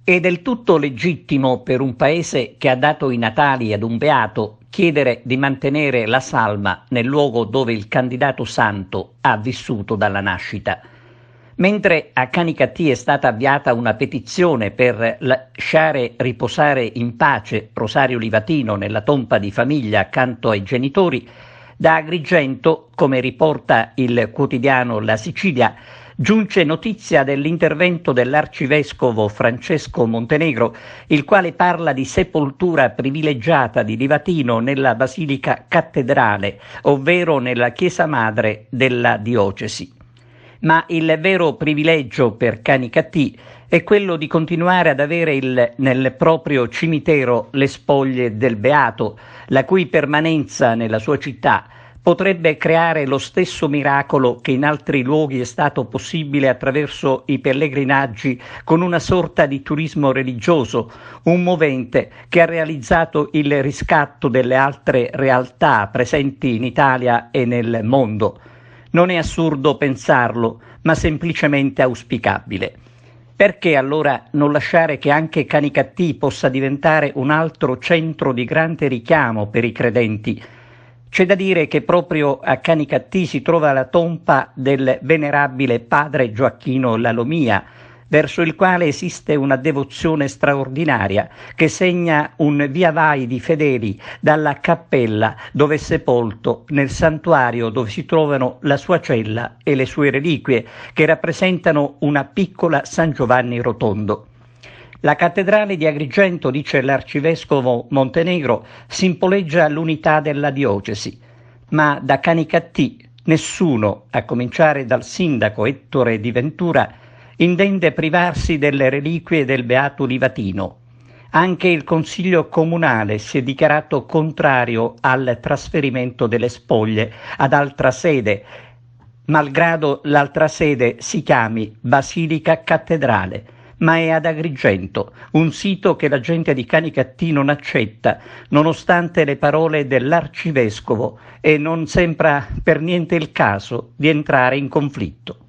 È del tutto legittimo per un paese che ha dato i natali ad un beato chiedere di mantenere la salma nel luogo dove il candidato santo ha vissuto dalla nascita. Mentre a Canicattì è stata avviata una petizione per lasciare riposare in pace Rosario Livatino nella tomba di famiglia accanto ai genitori, da Agrigento, come riporta il quotidiano La Sicilia, giunge notizia dell'intervento dell'arcivescovo Francesco Montenegro, il quale parla di sepoltura privilegiata di Livatino nella Basilica Cattedrale, ovvero nella chiesa madre della diocesi. Ma il vero privilegio per Canicattì è quello di continuare ad avere nel proprio cimitero le spoglie del beato, la cui permanenza nella sua città potrebbe creare lo stesso miracolo che in altri luoghi è stato possibile attraverso i pellegrinaggi, con una sorta di turismo religioso, un movente che ha realizzato il riscatto delle altre realtà presenti in Italia e nel mondo. Non è assurdo pensarlo, ma semplicemente auspicabile. Perché allora non lasciare che anche Canicattì possa diventare un altro centro di grande richiamo per i credenti? C'è da dire che proprio a Canicattì si trova la tomba del venerabile padre Gioacchino Lalomia, verso il quale esiste una devozione straordinaria che segna un via vai di fedeli dalla cappella dove è sepolto, nel santuario dove si trovano la sua cella e le sue reliquie, che rappresentano una piccola San Giovanni Rotondo. La cattedrale di Agrigento, dice l'arcivescovo Montenegro, simboleggia l'unità della diocesi, ma da Canicattì nessuno, a cominciare dal sindaco Ettore Di Ventura, intende privarsi delle reliquie del beato Livatino. Anche il Consiglio Comunale si è dichiarato contrario al trasferimento delle spoglie ad altra sede, malgrado l'altra sede si chiami Basilica Cattedrale, ma è ad Agrigento, un sito che la gente di Canicattì non accetta, nonostante le parole dell'arcivescovo, e non sembra per niente il caso di entrare in conflitto.